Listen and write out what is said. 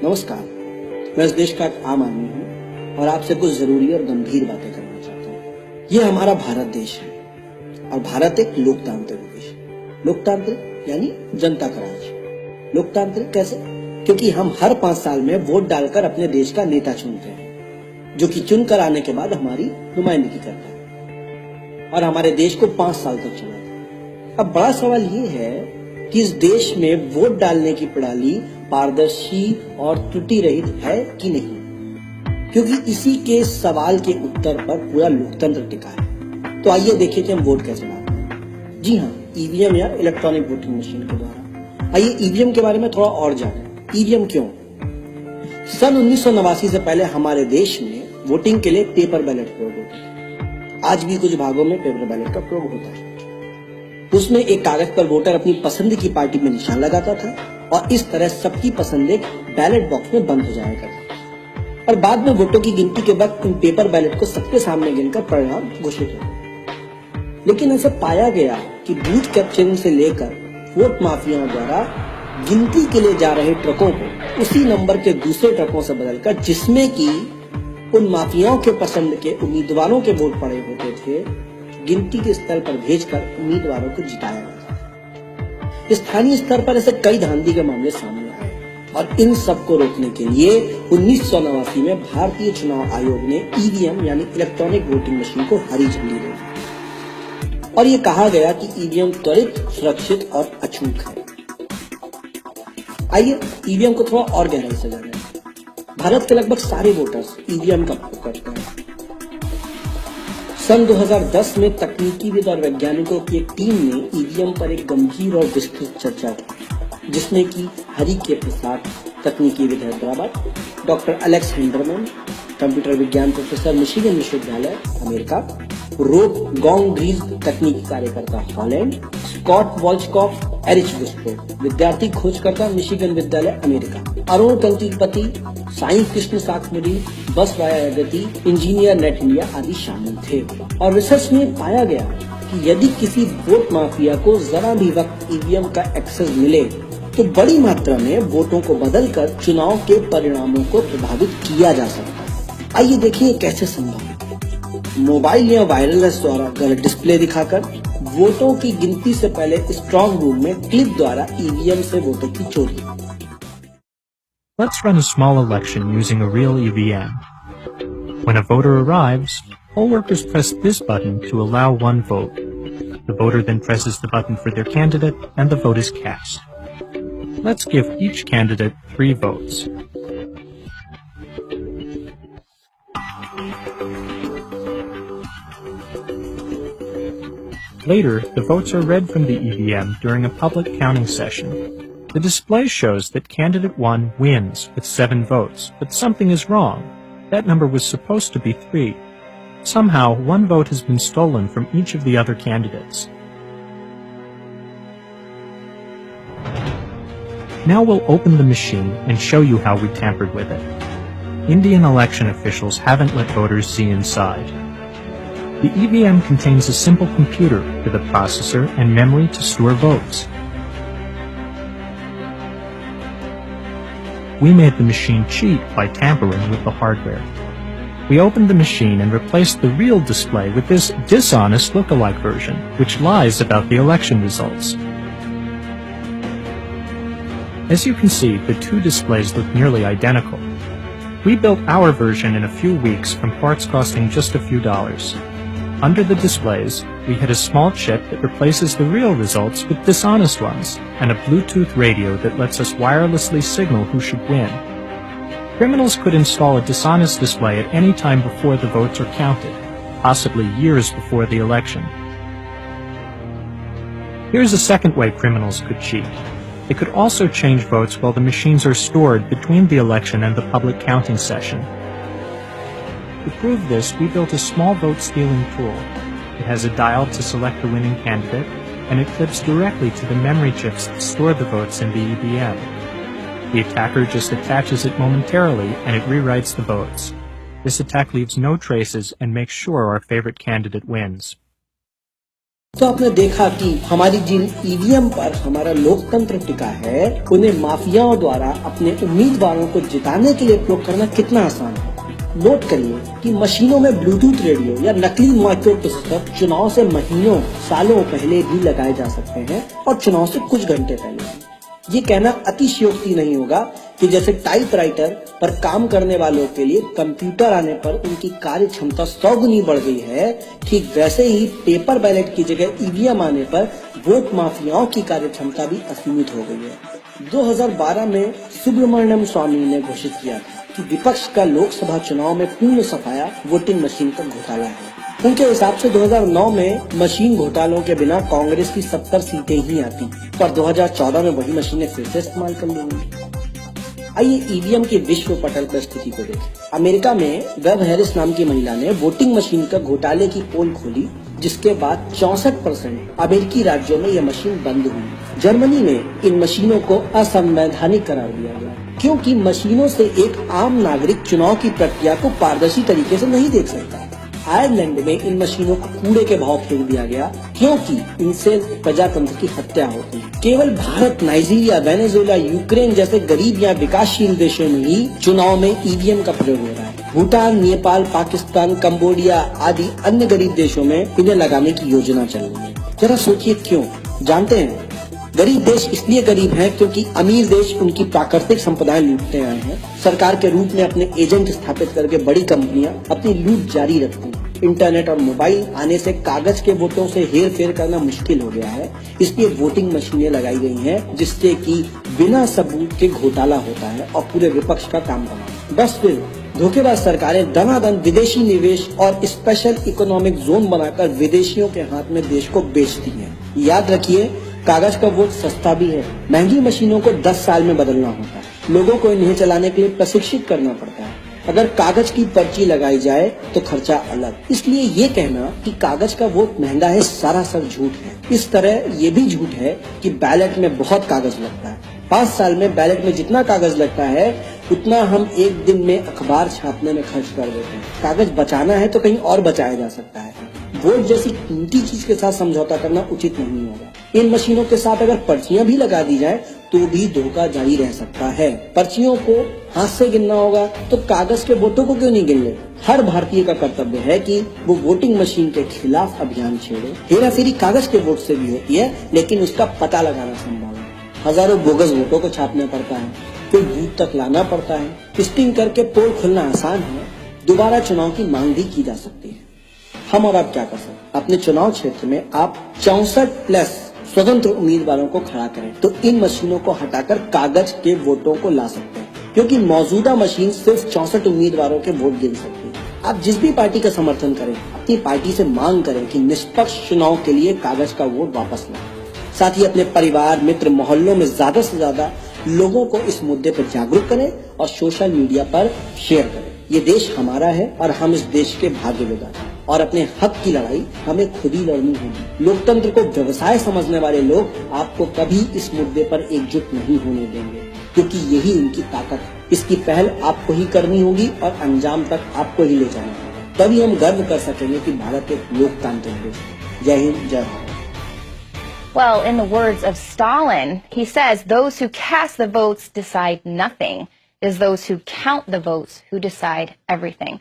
नमस्कार, मैं इस देश का एक आम आदमी हूँ और आपसे कुछ जरूरी और गंभीर बातें करना चाहता हूँ। ये हमारा भारत देश है और भारत एक लोकतांत्रिक देश है। लोकतांत्रिक यानी जनता का राज। लोकतांत्रिक कैसे? क्योंकि हम हर 5 साल में वोट डालकर अपने देश का नेता चुनते हैं, जो कि चुनकर आने के बाद हमारी नुमाइंदगी करता है और हमारे देश को 5 साल तक चलाता है। अब बड़ा सवाल ये है कि इस देश में वोट डालने की प्रणाली पारदर्शी और त्रुटि रहित है कि नहीं, क्योंकि इसी के सवाल के उत्तर पर पूरा लोकतंत्र टिका है। तो आइए देखिए कि हम वोट कैसे डालते हैं। जी हाँ, ईवीएम या इलेक्ट्रॉनिक वोटिंग मशीन के द्वारा। आइए ईवीएम के बारे में थोड़ा और जानें। ईवीएम क्यों? सन 1989 से पहले हमारे देश में वोटिंग के लिए पेपर बैलेट प्रयोग होता है। आज भी कुछ भागों में पेपर बैलेट का प्रयोग होता है। उसमें एक कागज पर वोटर अपनी पसंद की पार्टी में निशान लगाता था और इस तरह सबकी पसंद एक बैलेट बॉक्स में बंद हो जाया करती थी और बाद में वोटों की गिनती के वक्त इन पेपर बैलेट को सबके सामने गिनकर परिणाम घोषित होते। लेकिन ऐसा पाया गया कि बूथ कैप्चरिंग से लेकर वोट माफियाओं द्वारा गिनती के लिए जा रहे ट्रकों को उसी नंबर के दूसरे ट्रकों से बदलकर, जिसमें कि उन माफियाओं के पसंद के उम्मीदवारों के वोट पड़े होते थे, गिनती के स्थल पर भेजकर उम्मीदवारों को जिताया गया। स्थानीय स्तर पर ऐसे कई धांधली के मामले सामने आए और इन सब को रोकने के लिए 1989 में भारतीय चुनाव आयोग ने ईवीएम यानी इलेक्ट्रॉनिक वोटिंग मशीन को हरी झंडी दी और ये कहा गया कि ईवीएम त्वरित, सुरक्षित और अछूत है। आइए ईवीएम को थोड़ा और गहराई से जानें। भारत के लगभग सारे वोटर्स ईवीएम का प्रयोग करते हैं। सन 2010 में तकनीकीविद और वैज्ञानिकों की एक टीम ने ईवीएम पर एक गंभीर और विस्तृत चर्चा की, जिसमें कि हरि के प्रसाद, तकनीकीविद हैदराबाद, डॉक्टर एलेक्स हेंडरमैन, कंप्यूटर विज्ञान प्रोफेसर मिशिगन विश्वविद्यालय अमेरिका, रोब गोंगग्रीज, तकनीकी कार्यकर्ता हॉलैंड, स्कॉट वॉल्चकॉफ, एरिच बुस्को, विद्यार्थी खोजकर्ता मिशिगन विद्यालय अमेरिका, अरुण कंकीपति, साई कृष्ण साखमुदी, बस वायागति, इंजीनियर नेट इंडिया आदि शामिल थे। और रिसर्च में पाया गया कि यदि किसी वोट माफिया को जरा भी वक्त ईवीएम का एक्सेस मिले तो बड़ी मात्रा में वोटों को बदलकर चुनाव के परिणामों को प्रभावित किया जा सकता है। आइए देखिए कैसे संभव है। मोबाइल या वायरलेस द्वारा गलत डिस्प्ले दिखाकर वोटों की गिनती से पहले स्ट्रांग रूम में क्लिप द्वारा ईवीएम से वोटों की चोरी। Let's run a small election using a real EVM. When a voter arrives, poll workers press this button to allow one vote. The voter then presses the button for their candidate and the vote is cast. Let's give each candidate 3 votes. Later, the votes are read from the EVM during a public counting session. The display shows that candidate 1 wins with 7 votes, but something is wrong. That number was supposed to be 3. Somehow, 1 vote has been stolen from each of the other candidates. Now we'll open the machine and show you how we tampered with it. Indian election officials haven't let voters see inside. The EVM contains a simple computer with a processor and memory to store votes. We made the machine cheat by tampering with the hardware. We opened the machine and replaced the real display with this dishonest look-alike version, which lies about the election results. As you can see, the 2 displays look nearly identical. We built our version in a few weeks from parts costing just a few dollars. Under the displays, we had a small chip that replaces the real results with dishonest ones, and a Bluetooth radio that lets us wirelessly signal who should win. Criminals could install a dishonest display at any time before the votes are counted, possibly years before the election. Here's a second way criminals could cheat. They could also change votes while the machines are stored between the election and the public counting session. To prove this, we built a small vote-stealing tool. It has a dial to select the winning candidate, and it clips directly to the memory chips that store the votes in the EVM. The attacker just attaches it momentarily, and it rewrites the votes. This attack leaves no traces and makes sure our favorite candidate wins. तो आपने देखा कि हमारी जिन EVM पर हमारा लोकतंत्र टिका है, उन्हें माफियाओं द्वारा अपने उम्मीदवारों को जिताने के लिए उपयोग करना कितना आसान है। नोट करिए कि मशीनों में ब्लूटूथ रेडियो या नकली माइक्रो प्रोसेसर चुनाव से महीनों सालों पहले भी लगाए जा सकते हैं और चुनाव से कुछ घंटे पहले भी। ये कहना अतिशयोक्ति नहीं होगा कि जैसे टाइपराइटर पर काम करने वालों के लिए कंप्यूटर आने पर उनकी कार्य क्षमता 100 गुनी बढ़ गई है, ठीक वैसे ही पेपर बैलेट की जगह ईवीएम आने पर वोट माफियाओं की कार्य क्षमता भी असीमित हो गई है। 2012 में सुब्रमण्यम स्वामी ने घोषित किया था कि विपक्ष का लोकसभा चुनाव में पूर्ण सफाया वोटिंग मशीन का घोटाला है। उनके हिसाब से 2009 में मशीन घोटालों के बिना कांग्रेस की 70 सीटें ही आती, पर 2014 में वही मशीनें फिर से इस्तेमाल कर लेंगी। आइए ईवीएम के विश्व पटल पर स्थिति को देखें। अमेरिका में वेब हैरिस नाम की महिला ने वोटिंग मशीन का घोटाले की पोल खोली, जिसके बाद 64% अमेरिकी राज्यों में यह मशीन बंद हुई। जर्मनी में इन मशीनों को असंवैधानिक करार दिया गया, क्योंकि मशीनों से एक आम नागरिक चुनाव की प्रक्रिया को पारदर्शी तरीके से नहीं देख सकता। आयरलैंड में इन मशीनों को कूड़े के भाव फेंक दिया गया, क्योंकि इनसे प्रजातंत्र की हत्या होती है। केवल भारत, नाइजीरिया, वेनेजुएला, यूक्रेन जैसे गरीब या विकासशील देशों में ही चुनाव में ईवीएम का प्रयोग हो रहा है। भूटान, नेपाल, पाकिस्तान, कंबोडिया आदि अन्य गरीब देशों में इन्हें लगाने की योजना चल रही है। जरा सोचिए क्यों? जानते हैं, गरीब देश इसलिए गरीब हैं क्योंकि अमीर देश उनकी प्राकृतिक संपदाएं लूटते आए हैं। सरकार के रूप में अपने एजेंट स्थापित करके बड़ी कंपनियां अपनी लूट जारी रखती हैं। इंटरनेट और मोबाइल आने से कागज के वोटों से हेर फेर करना मुश्किल हो गया है, इसलिए वोटिंग मशीनें लगाई गई हैं, जिससे कि बिना सबूत के घोटाला होता है और पूरे विपक्ष का काम बना। बस फिर धोखेबाज सरकारें दनादन विदेशी निवेश और स्पेशल इकोनॉमिक जोन बनाकर विदेशियों के हाथ में देश को बेचती हैं। याद रखिए, कागज का वोट सस्ता भी है। महंगी मशीनों को 10 साल में बदलना होता है। लोगों को इन्हें चलाने के लिए प्रशिक्षित करना पड़ता है। अगर कागज की पर्ची लगाई जाए तो खर्चा अलग। इसलिए ये कहना कि कागज का वोट महंगा है सरासर झूठ है। इस तरह ये भी झूठ है कि बैलेट में बहुत कागज लगता है। 5 साल में बैलेट में जितना कागज लगता है, उतना हम एक दिन में अखबार छापने में खर्च कर देते हैं। कागज बचाना है तो कहीं और बचाया जा सकता है। वोट जैसी कीमती चीज के साथ समझौता करना उचित नहीं होगा। इन मशीनों के साथ अगर पर्चियां भी लगा दी जाए तो भी धोखा जारी रह सकता है। पर्चियों को हाथ से गिनना होगा तो कागज के वोटों को क्यों नहीं गिन ले? हर भारतीय का कर्तव्य है कि वो वोटिंग मशीन के खिलाफ अभियान छेड़े। हेराफेरी कागज के वोट से भी होती है, लेकिन उसका पता लगाना संभव है। हजारों बोगस वोटों को छापना पड़ता है, फिर बूथ तक लाना पड़ता है। टेस्टिंग करके पोल खोलना आसान है, दोबारा चुनाव की मांग भी की जा सकती है। हम और आप क्या कर सकते? अपने चुनाव क्षेत्र में आप 64+ स्वतंत्र उम्मीदवारों को खड़ा करें तो इन मशीनों को हटाकर कागज के वोटों को ला सकते हैं, क्योंकि मौजूदा मशीन सिर्फ 64 उम्मीदवारों के वोट गिन सकती है। आप जिस भी पार्टी का समर्थन करें, अपनी पार्टी से मांग करें कि निष्पक्ष चुनाव के लिए कागज का वोट वापस लाएं। साथ ही अपने परिवार, मित्र, मोहल्लों में ज्यादा से ज्यादा लोगों को इस मुद्दे पर जागरूक करें और सोशल मीडिया पर शेयर करें। ये देश हमारा है और हम इस देश के भाग्य विधाता हैं और अपने हक की लड़ाई हमें खुद ही लड़नी होगी। लोकतंत्र को व्यवसाय समझने वाले लोग आपको कभी इस मुद्दे पर एकजुट नहीं होने देंगे, क्योंकि यही उनकी ताकत है। इसकी पहल आपको ही करनी होगी और अंजाम तक आपको ही ले जाना होगा। तभी हम गर्व कर सकेंगे कि भारत एक लोकतांत्रिक देश है। जय हिंद, जय Bharat. Well, in the words of Stalin, he says, those who cast the votes decide nothing. It is those who count the votes who decide everything.